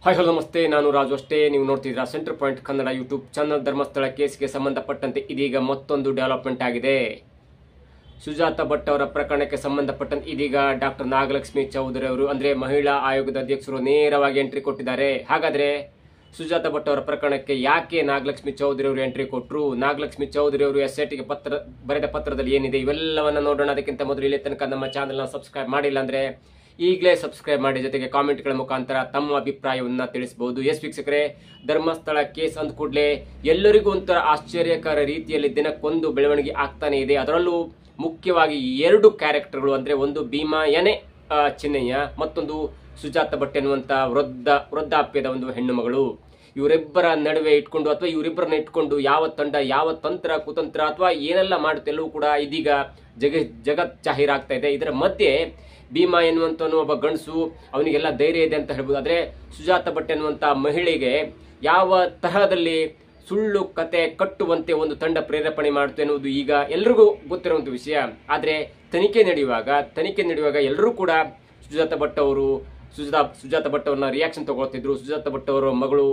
Hi hello ನಮಸ್ತೆ, ನಾನು ರಾಜು ಅಷ್ಟೇ. ನೀವು ನೋಡ್ತಿದ್ದೀರಾ centre point Kannada YouTube channel. Dharmasthala ಕೇಸ್ಗೆ ಸಂಬಂಧಪಟ್ಟಂತೆ ಇದೀಗ ಮತ್ತೊಂದು ಡೆವಲಪ್ಮೆಂಟ್ ಆಗಿದೆ. ಸುಜಾತ ಭಟ್ ಅವರ ಪ್ರಕರಣಕ್ಕೆ ಸಂಬಂಧಪಟ್ಟಂತೆ ಇದೀಗ ಡಾಕ್ಟರ್ ನಾಗಲಕ್ಷ್ಮಿ ಚೌಧರಿ ಅವರು ಅಂದ್ರೆ ಮಹಿಳಾ ಆಯೋಗದ ಅಧ್ಯಕ್ಷರು ನೇರವಾಗಿ ಎಂಟ್ರಿ ಕೊಟ್ಟಿದ್ದಾರೆ. ಹಾಗಾದ್ರೆ ಸುಜಾತ ಭಟ್ ಅವರ ಪ್ರಕರಣಕ್ಕೆ ಯಾಕೆ ನಾಗಲಕ್ಷ್ಮಿ ಚೌಧರಿ ಅವರು ಎಂಟ್ರಿ ಕೊಟ್ಟರು, ನಾಗಲಕ್ಷ್ಮಿ ಚೌಧರಿ ಅವರು SITಗೆ ಬರೆದ ಪತ್ರದಲ್ಲಿ ಏನಿದೆ, ಇವೆಲ್ಲವನ್ನ ನೋಡೋಣ. ಅದಕ್ಕಿಂತ ಮೊದಲು ಇಲ್ಲಿ ತನಕ ನಮ್ಮ ಚಾನೆಲ್ನ ಸಬ್ಸ್ಕ್ರೈಬ್ ಮಾಡಿಲ್ಲ ಅಂದ್ರೆ ಈಗಲೇ ಸಬ್ಸ್ಕ್ರೈಬ್ ಮಾಡಿ, ಜೊತೆಗೆ ಕಾಮೆಂಟ್ಗಳ ಮುಖಾಂತರ ತಮ್ಮ ಅಭಿಪ್ರಾಯವನ್ನ ತಿಳಿಸಬಹುದು. ಎಸ್ ವೀಕ್ಷಕರೇ, ಧರ್ಮಸ್ಥಳ ಕೇಸ್ ಅಂದ ಕೂಡಲೇ ಎಲ್ಲರಿಗೂ ಒಂಥರ ಆಶ್ಚರ್ಯಕರ ರೀತಿಯಲ್ಲಿ ದಿನಕ್ಕೊಂದು ಬೆಳವಣಿಗೆ ಆಗ್ತಾನೆ ಇದೆ. ಅದರಲ್ಲೂ ಮುಖ್ಯವಾಗಿ ಎರಡು ಕ್ಯಾರೆಕ್ಟರ್ಗಳು, ಅಂದ್ರೆ ಒಂದು ಭೀಮಾ ಯನೆ ಚಿನ್ನಯ್ಯ, ಮತ್ತೊಂದು ಸುಜಾತ ಭಟ್ ಎನ್ನುವಂತ ವೃದ್ಧಾಪ್ಯದ ಒಂದು ಹೆಣ್ಣು ಮಗಳು. ಇವರಿಬ್ಬರ ನಡುವೆ ಇಟ್ಕೊಂಡು ಅಥವಾ ಇವರಿಬ್ಬರನ್ನ ಇಟ್ಕೊಂಡು ಯಾವ ತಂಡ, ಯಾವ ತಂತ್ರ ಕುತಂತ್ರ ಅಥವಾ ಏನೆಲ್ಲ ಮಾಡುತ್ತೆ ಎಲ್ಲವೂ ಕೂಡ ಇದೀಗ ಜಗತ್ ಜಾಹೀರಾಗ್ತಾ ಇದೆ. ಇದರ ಮಧ್ಯೆ ಭೀಮಾ ಎನ್ನುವಂತವನು ಒಬ್ಬ ಗಂಡಸು, ಅವನಿಗೆಲ್ಲ ಧೈರ್ಯ ಇದೆ ಅಂತ ಹೇಳ್ಬೋದು. ಆದ್ರೆ ಸುಜಾತ ಭಟ್ ಎನ್ನುವಂತ ಮಹಿಳೆಗೆ ಯಾವ ತರಹದಲ್ಲಿ ಸುಳ್ಳು ಕತೆ ಕಟ್ಟುವಂತೆ ಒಂದು ತಂಡ ಪ್ರೇರೇಪಣೆ ಮಾಡುತ್ತೆ ಎನ್ನುವುದು ಈಗ ಎಲ್ರಿಗೂ ಗೊತ್ತಿರುವಂತ ವಿಷಯ. ಆದ್ರೆ ತನಿಖೆ ನಡೆಯುವಾಗ ಎಲ್ಲರೂ ಕೂಡ ಸುಜಾತ ಭಟ್ ಅವ್ರನ್ನ ರಿಯಾಕ್ಷನ್ ತಗೊಳ್ತಿದ್ರು. ಸುಜಾತ ಭಟ್ ಅವರ ಮಗಳು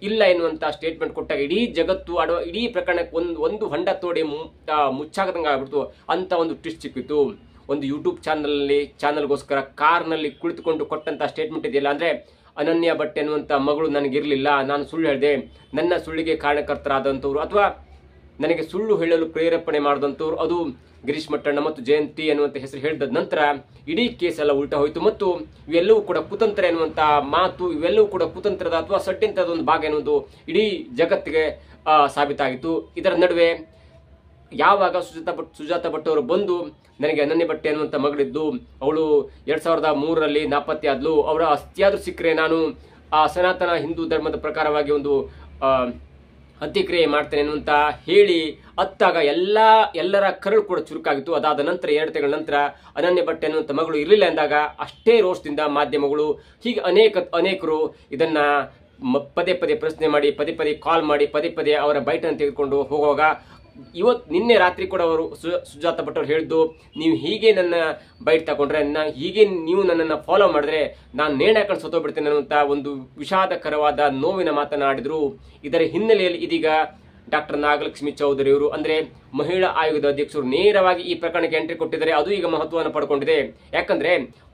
ಇಲ್ಲ ಎನ್ನುವಂತ ಸ್ಟೇಟ್ಮೆಂಟ್ ಕೊಟ್ಟಾಗ ಇಡೀ ಜಗತ್ತು ಇಡೀ ಪ್ರಕರಣಕ್ಕೆ ಒಂದು ಹೊಂಡ ತೋಡಿ ಮುಚ್ಚಾಗದಂಗ ಆಗ್ಬಿಡ್ತು ಅಂತ ಒಂದು ಟ್ವಿಸ್ಟ್ ಸಿಕ್ಕಿತ್ತು. ಒಂದು ಯೂಟ್ಯೂಬ್ ಚಾನಲ್ಗೋಸ್ಕರ ಕಾರ್ನಲ್ಲಿ ಕುಳಿತುಕೊಂಡು ಕೊಟ್ಟಂತ ಸ್ಟೇಟ್ಮೆಂಟ್ ಇದೆಯಲ್ಲ, ಅಂದ್ರೆ ಅನನ್ಯ ಭಟ್ ಎನ್ನುವಂತ ಮಗಳು ನನಗಿರ್ಲಿಲ್ಲ, ನಾನು ಸುಳ್ಳು ಹೇಳಿದೆ, ನನ್ನ ಸುಳ್ಳಿಗೆ ಕಾರಣಕರ್ತರಾದಂಥವ್ರು ಅಥವಾ ನನಗೆ ಸುಳ್ಳು ಹೇಳಲು ಪ್ರೇರೇಪಣೆ ಮಾಡಿದಂಥವ್ರು ಅದು ಗಿರೀಶ್ ಮಟ್ಟಣ್ಣ ಮತ್ತು ಜಯಂತಿ ಎನ್ನುವಂತ ಹೆಸರು ಹೇಳಿದ ನಂತರ ಇಡೀ ಕೇಸ್ ಎಲ್ಲ ಉಲ್ಟಾ ಹೋಯಿತು. ಮತ್ತು ಇವೆಲ್ಲವೂ ಕೂಡ ಕುತಂತ್ರ ಎನ್ನುವಂತ ಮಾತು, ಇವೆಲ್ಲವೂ ಕೂಡ ಕುತಂತ್ರದ ಅಥವಾ ಸಟ್ಟಿಂತದ ಒಂದು ಭಾಗ ಎನ್ನುವುದು ಇಡೀ ಜಗತ್ತಿಗೆ ಸಾಬೀತಾಗಿತ್ತು. ಇದರ ನಡುವೆ ಯಾವಾಗ ಸುಜಾತ ಭಟ್ ಅವರು ಬಂದು ನನಗೆ ಅನನ್ಯ ಭಟ್ ಎನ್ನುವಂತ ಮಗಳಿದ್ದು, ಅವಳು 2003ರಲ್ಲಿ ನಾಪತ್ತೆ ಆದ್ಲು, ಅವರ ಅಸ್ಥಿಯಾದ್ರೂ ಸಿಕ್ಕರೆ ನಾನು ಆ ಸನಾತನ ಹಿಂದೂ ಧರ್ಮದ ಪ್ರಕಾರವಾಗಿ ಒಂದು ಅಂತ್ಯಕ್ರಿಯೆ ಮಾಡ್ತೇನೆ ಎನ್ನುವಂತ ಹೇಳಿ ಅತ್ತಾಗ ಎಲ್ಲರ ಕರಳು ಕೂಡ ಚುರುಕಾಗಿತ್ತು. ಅದಾದ ನಂತರ 2 ತಿಂಗಳ ನಂತರ ಅನನ್ಯ ಭಟ್ ಎನ್ನುವಂತ ಮಗಳು ಇರಲಿಲ್ಲ ಎಂದಾಗ ಅಷ್ಟೇ ರೋಷದಿಂದ ಮಾಧ್ಯಮಗಳು ಹೀಗೆ ಅನೇಕರು ಇದನ್ನ ಪದೇ ಪದೇ ಪ್ರಶ್ನೆ ಮಾಡಿ, ಪದೇ ಕಾಲ್ ಮಾಡಿ, ಪದೇ ಅವರ ಬೈಟನ್ನು ತೆಗೆದುಕೊಂಡು ಹೋಗುವಾಗ ನಿನ್ನೆ ರಾತ್ರಿ ಕೂಡ ಅವರು ಸುಜಾತ ಭಟ್ ಅವರು ಹೇಳಿದ್ದು, ನೀವು ಹೀಗೆ ನನ್ನ ಬೈಟ್ ತಗೊಂಡ್ರೆ, ಹೀಗೆ ನೀವು ನನ್ನನ್ನು ಫಾಲೋ ಮಾಡಿದ್ರೆ ನಾನು ನೇಣು ಹಾಕೊಂಡು ಸತ್ತೋಗ್ಬಿಡ್ತೇನೆ ಅನ್ನುವಂತ ಒಂದು ವಿಷಾದಕರವಾದ ನೋವಿನ ಮಾತನಾಡಿದ್ರು. ಇದರ ಹಿನ್ನೆಲೆಯಲ್ಲಿ ಇದೀಗ ಡಾಕ್ಟರ್ ನಾಗಲಕ್ಷ್ಮಿ ಚೌಧರಿ ಅವರು ಅಂದ್ರೆ ಮಹಿಳಾ ಆಯೋಗದ ಅಧ್ಯಕ್ಷರು ನೇರವಾಗಿ ಈ ಪ್ರಕರಣಕ್ಕೆ ಎಂಟ್ರಿ ಕೊಟ್ಟಿದ್ದಾರೆ. ಅದು ಈಗ ಮಹತ್ವವನ್ನು ಪಡ್ಕೊಂಡಿದೆ. ಯಾಕಂದ್ರೆ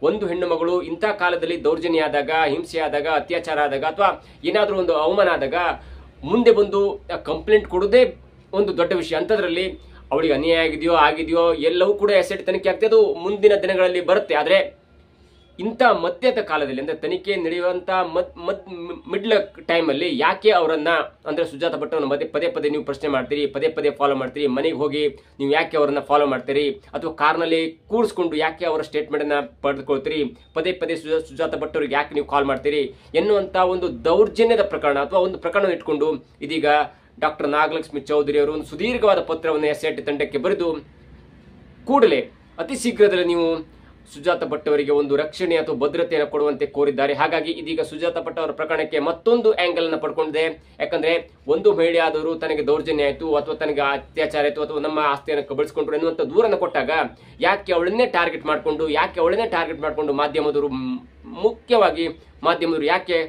ಒಂದು ಹೆಣ್ಣು ಮಗಳು ಇಂಥ ಕಾಲದಲ್ಲಿ ದೌರ್ಜನ್ಯ ಆದಾಗ, ಹಿಂಸೆ ಆದಾಗ, ಅತ್ಯಾಚಾರ ಆದಾಗ ಅಥವಾ ಏನಾದ್ರೂ ಒಂದು ಅವಮಾನ ಆದಾಗ ಮುಂದೆ ಬಂದು ಕಂಪ್ಲೇಂಟ್ ಕೊಡೋದೇ ಒಂದು ದೊಡ್ಡ ವಿಷಯ. ಅಂಥದ್ರಲ್ಲಿ ಅವಳಿಗೆ ಅನ್ಯಾಯ ಆಗಿದೆಯೋ ಎಲ್ಲವೂ ಕೂಡ SIT ತನಿಖೆ ಆಗ್ತದೆ, ಅದು ಮುಂದಿನ ದಿನಗಳಲ್ಲಿ ಬರುತ್ತೆ. ಆದ್ರೆ ಇಂಥ ಮಧ್ಯದ ಕಾಲದಲ್ಲಿ ಅಂದ್ರೆ ತನಿಖೆ ನಡೆಯುವಂತ ಮಿಡ್ಲ್ ಟೈಮಲ್ಲಿ ಯಾಕೆ ಅವರನ್ನ ಅಂದ್ರೆ ಸುಜಾತ ಭಟ್ ಅವರನ್ನ ಪದೇ ನೀವು ಪ್ರಶ್ನೆ ಮಾಡ್ತೀರಿ, ಪದೇ ಫಾಲೋ ಮಾಡ್ತೀರಿ, ಮನೆಗೆ ಹೋಗಿ ನೀವು ಯಾಕೆ ಅವರನ್ನ ಫಾಲೋ ಮಾಡ್ತೀರಿ, ಅಥವಾ ಕಾರ್ನಲ್ಲಿ ಕೂರಿಸ್ಕೊಂಡು ಯಾಕೆ ಅವರ ಸ್ಟೇಟ್ಮೆಂಟ್ ಅನ್ನ ಪಡೆದುಕೊಳ್ತೀರಿ, ಪದೇ ಸುಜಾತ ಭಟ್ ಅವ್ರಿಗೆ ಯಾಕೆ ನೀವು ಕಾಲ್ ಮಾಡ್ತೀರಿ ಎನ್ನುವಂತ ಒಂದು ದೌರ್ಜನ್ಯದ ಪ್ರಕರಣ ಅಥವಾ ಒಂದು ಪ್ರಕರಣ ಇಟ್ಕೊಂಡು ಇದೀಗ ಡಾಕ್ಟರ್ ನಾಗಲಕ್ಷ್ಮಿ ಚೌಧರಿ ಅವರು ಒಂದು ಸುದೀರ್ಘವಾದ ಪತ್ರವನ್ನು SIT ತಂಡಕ್ಕೆ ಬರೆದು ಕೂಡಲೇ ಅತಿ ಶೀಘ್ರದಲ್ಲಿ ನೀವು ಸುಜಾತ ಭಟ್ ಅವರಿಗೆ ಒಂದು ರಕ್ಷಣೆ ಅಥವಾ ಭದ್ರತೆಯನ್ನು ಕೊಡುವಂತೆ ಕೋರಿದ್ದಾರೆ. ಹಾಗಾಗಿ ಇದೀಗ ಸುಜಾತ ಭಟ್ ಅವರ ಪ್ರಕರಣಕ್ಕೆ ಮತ್ತೊಂದು ಆಂಗಲ್ ಅನ್ನು ಪಡ್ಕೊಂಡಿದೆ. ಯಾಕಂದ್ರೆ ಒಂದು ಮಹಿಳೆ ಆದವರು ತನಗೆ ದೌರ್ಜನ್ಯ ಆಯಿತು ಅಥವಾ ತನಗೆ ಅತ್ಯಾಚಾರ ಆಯಿತು ಅಥವಾ ನಮ್ಮ ಆಸ್ತಿಯನ್ನು ಕಬಳಿಸಿಕೊಂಡ್ರು ಎನ್ನುವಂತ ದೂರನ್ನು ಕೊಟ್ಟಾಗ ಯಾಕೆ ಅವಳನ್ನೇ ಟಾರ್ಗೆಟ್ ಮಾಡಿಕೊಂಡು ಮುಖ್ಯವಾಗಿ ಮಾಧ್ಯಮದವರು ಯಾಕೆ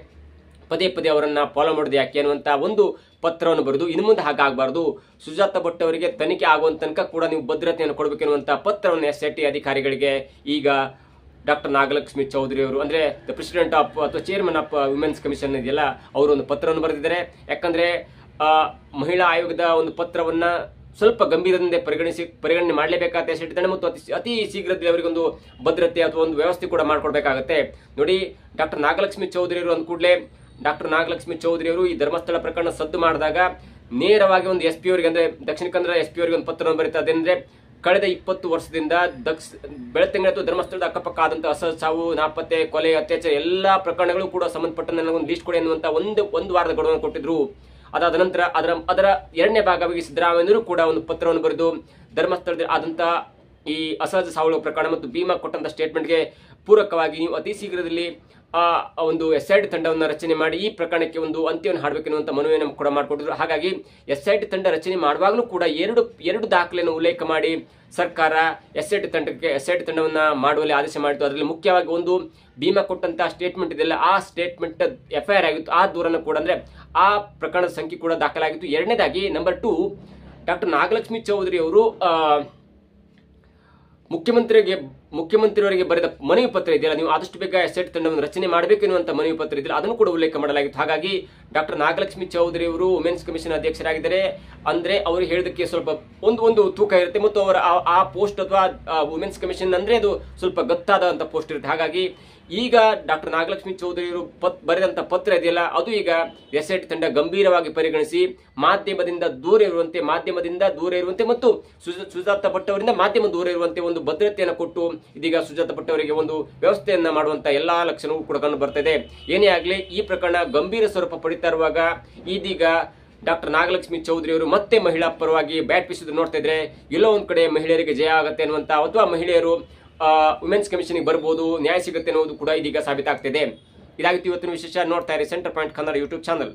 ಪದೇ ಅವರನ್ನ ಫಾಲೋ ಮಾಡೋದು ಯಾಕೆ ಅನ್ನುವಂತ ಒಂದು ಪತ್ರವನ್ನು ಬರೆದು ಇನ್ನು ಮುಂದೆ ಹಾಗಾಗಬಾರದು, ಸುಜಾತ ಭಟ್ ಅವರಿಗೆ ತನಿಖೆ ಆಗುವಂತ ತನಕ ಕೂಡ ನೀವು ಭದ್ರತೆಯನ್ನು ಕೊಡಬೇಕೆನ್ನುವಂತ ಪತ್ರವನ್ನು SIT ಅಧಿಕಾರಿಗಳಿಗೆ ಈಗ ಡಾಕ್ಟರ್ ನಾಗಲಕ್ಷ್ಮಿ ಚೌಧರಿ ಅವರು ಅಂದ್ರೆ ದ ಪ್ರೆಸಿಡೆಂಟ್ ಆಫ್ ಅಥವಾ ಚೇರ್ಮನ್ ಆಫ್ ವಿಮೆನ್ಸ್ ಕಮಿಷನ್ ಇದೆಯಲ್ಲ, ಅವರು ಒಂದು ಪತ್ರವನ್ನು ಬರೆದಿದ್ದಾರೆ. ಯಾಕಂದ್ರೆ ಮಹಿಳಾ ಆಯೋಗದ ಒಂದು ಪತ್ರವನ್ನ ಸ್ವಲ್ಪ ಗಂಭೀರದಿಂದ ಪರಿಗಣನೆ ಮಾಡಲೇಬೇಕಾಗುತ್ತೆ SIT ತಂಡ, ಮತ್ತು ಅತಿ ಶೀಘ್ರದಲ್ಲಿ ಅವರಿಗೊಂದು ಭದ್ರತೆ ಅಥವಾ ಒಂದು ವ್ಯವಸ್ಥೆ ಕೂಡ ಮಾಡ್ಕೊಡ್ಬೇಕಾಗತ್ತೆ. ನೋಡಿ, ಡಾಕ್ಟರ್ ನಾಗಲಕ್ಷ್ಮಿ ಚೌಧರಿ ಅವರು ಅಂದ ಕೂಡಲೇ ಡಾಕ್ಟರ್ ನಾಗಲಕ್ಷ್ಮಿ ಚೌಧರಿ ಅವರು ಈ ಧರ್ಮಸ್ಥಳ ಪ್ರಕರಣ ಸದ್ದು ಮಾಡಿದಾಗ ನೇರವಾಗಿ ಒಂದು SP ಅವರಿಗೆ ಅಂದ್ರೆ ದಕ್ಷಿಣ ಕನ್ನಡ SP ಅವರಿಗೆ ಒಂದು ಪತ್ರವನ್ನು ಬರೀತಾ ಅದೇಂದ್ರೆ ಕಳೆದ 20 ವರ್ಷದಿಂದ ಬೆಳತಂಗಡಿ ಅಥವಾ ಧರ್ಮಸ್ಥಳದ ಅಕ್ಕಪಕ್ಕ ಆದಂತಹ ಅಸಹಜ ಸಾವು, ನಾಪತ್ತೆ, ಕೊಲೆ, ಅತ್ಯಾಚಾರ ಎಲ್ಲಾ ಪ್ರಕರಣಗಳು ಕೂಡ ಸಂಬಂಧಪಟ್ಟ ನನಗೊಂದು ಲಿಸ್ಟ್ ಕೊಡಿ ಅನ್ನುವಂತ ಒಂದು ವಾರದ ಗಡುವನ್ನು ಕೊಟ್ಟಿದ್ರು. ಅದಾದ ನಂತರ ಅದರ 2ನೇ ಭಾಗವಾಗಿ ಸಿದ್ದರಾಮಯ್ಯರು ಕೂಡ ಒಂದು ಪತ್ರವನ್ನು ಬರೆದು ಧರ್ಮಸ್ಥಳದಲ್ಲಿ ಆದಂತಹ ಈ ಅಸಹಜ ಸಾವುಗಳ ಪ್ರಕರಣ ಮತ್ತು ಭೀಮಾ ಕೊಟ್ಟಂತ ಸ್ಟೇಟ್ಮೆಂಟ್ಗೆ ಪೂರಕವಾಗಿ ನೀವು ಅತಿ ಶೀಘ್ರದಲ್ಲಿ ಒಂದು SIT ತಂಡವನ್ನು ರಚನೆ ಮಾಡಿ ಈ ಪ್ರಕರಣಕ್ಕೆ ಒಂದು ಅಂತ್ಯವನ್ನು ಹಾಡಬೇಕೆನ್ನುವಂತ ಮನವಿಯನ್ನು ಕೂಡ ಮಾಡಿಕೊಟ್ಟಿದ್ರು. ಹಾಗಾಗಿ SIT ತಂಡ ರಚನೆ ಮಾಡುವಾಗಲೂ ಕೂಡ ಎರಡು ದಾಖಲೆಯನ್ನು ಉಲ್ಲೇಖ ಮಾಡಿ ಸರ್ಕಾರ SIT ತಂಡವನ್ನ ಮಾಡುವಲ್ಲಿ ಆದೇಶ ಮಾಡಿತ್ತು. ಅದರಲ್ಲಿ ಮುಖ್ಯವಾಗಿ ಒಂದು ಭೀಮಾ ಕೊಟ್ಟಂತಹ ಸ್ಟೇಟ್ಮೆಂಟ್ ಇದೆಯಲ್ಲ, ಆ ಸ್ಟೇಟ್ಮೆಂಟ್ FIR ಆಗಿತ್ತು. ಆ ದೂರನ್ನು ಕೂಡ ಅಂದ್ರೆ ಆ ಪ್ರಕರಣದ ಸಂಖ್ಯೆ ಕೂಡ ದಾಖಲಾಗಿತ್ತು. ಎರಡನೇದಾಗಿ ನಂಬರ್ 2, ಡಾಕ್ಟರ್ ನಾಗಲಕ್ಷ್ಮಿ ಚೌಧರಿ ಅವರು ಮುಖ್ಯಮಂತ್ರಿಯವರಿಗೆ ಬರೆದ ಮನವಿ ಪತ್ರ ಇದೆಯಲ್ಲ, ನೀವು ಆದಷ್ಟು ಬೇಗ SIT ತಂಡವನ್ನು ರಚನೆ ಮಾಡಬೇಕೆನ್ನುವಂತ ಮನವಿ ಪತ್ರ ಇದೆಯಲ್ಲ, ಅದನ್ನು ಕೂಡ ಉಲ್ಲೇಖ ಮಾಡಲಾಗಿತ್ತು. ಹಾಗಾಗಿ ಡಾಕ್ಟರ್ ನಾಗಲಕ್ಷ್ಮಿ ಚೌಧರಿ ಅವರು ವುಮೆನ್ಸ್ ಕಮಿಷನ್ ಅಧ್ಯಕ್ಷರಾಗಿದ್ದಾರೆ. ಅಂದ್ರೆ ಅವರು ಹೇಳಿದಕ್ಕೆ ಸ್ವಲ್ಪ ಒಂದು ತೂಕ ಇರುತ್ತೆ ಮತ್ತು ಅವರ ಆ ಪೋಸ್ಟ್ ಅಥವಾ ವುಮೆನ್ಸ್ ಕಮಿಷನ್ ಅಂದ್ರೆ ಅದು ಸ್ವಲ್ಪ ಗತ್ತಾದಂತ ಪೋಸ್ಟ್ ಇರುತ್ತೆ. ಹಾಗಾಗಿ ಈಗ ಡಾಕ್ಟರ್ ನಾಗಲಕ್ಷ್ಮಿ ಚೌಧರಿ ಅವರು ಬರೆದಂತ ಪತ್ರ ಇದೆಯಲ್ಲ, ಅದು ಈಗ SIT ತಂಡ ಗಂಭೀರವಾಗಿ ಪರಿಗಣಿಸಿ ಮಾಧ್ಯಮದಿಂದ ದೂರ ಇರುವಂತೆ ಮತ್ತು ಸುಜಾತ ಭಟ್ ಅವರಿಂದ ಮಾಧ್ಯಮ ದೂರ ಇರುವಂತೆ ಒಂದು ಭದ್ರತೆಯನ್ನು ಕೊಟ್ಟು ಇದೀಗ ಸುಜಾತ ಭಟ್ ಅವರಿಗೆ ಒಂದು ವ್ಯವಸ್ಥೆಯನ್ನ ಮಾಡುವಂತ ಎಲ್ಲಾ ಲಕ್ಷಣವೂ ಕೂಡ ಕಂಡು ಬರ್ತಿದೆ. ಏನೇ ಆಗ್ಲಿ, ಈ ಪ್ರಕರಣ ಗಂಭೀರ ಸ್ವರೂಪ ಪಡಿತಾ ಇರುವಾಗ ಇದೀಗ ಡಾಕ್ಟರ್ ನಾಗಲಕ್ಷ್ಮಿ ಚೌಧರಿ ಅವರು ಮತ್ತೆ ಮಹಿಳಾ ಪರವಾಗಿ ಬ್ಯಾಟ್ ಬೀಸಿದ್ರು ನೋಡ್ತಾ ಇದ್ರೆ ಎಲ್ಲೋ ಒಂದ್ ಕಡೆ ಮಹಿಳೆಯರಿಗೆ ಜಯ ಆಗುತ್ತೆ ಅನ್ನುವಂತ ಅಥವಾ ಮಹಿಳೆಯರು ವುಮೆನ್ಸ್ ಕಮಿಷನ್ಗೆ ಬರ್ಬೋದು, ನ್ಯಾಯ ಸಿಗುತ್ತೆ ಅನ್ನೋದು ಕೂಡ ಇದೀಗ ಸಾಬೀತಾಗ್ತಿದೆ. ಇದಾಗಿತ್ತು ಇವತ್ತಿನ ವಿಶೇಷ. ನೋಡ್ತಾ ಇರಿ centre point Kannada YouTube channel.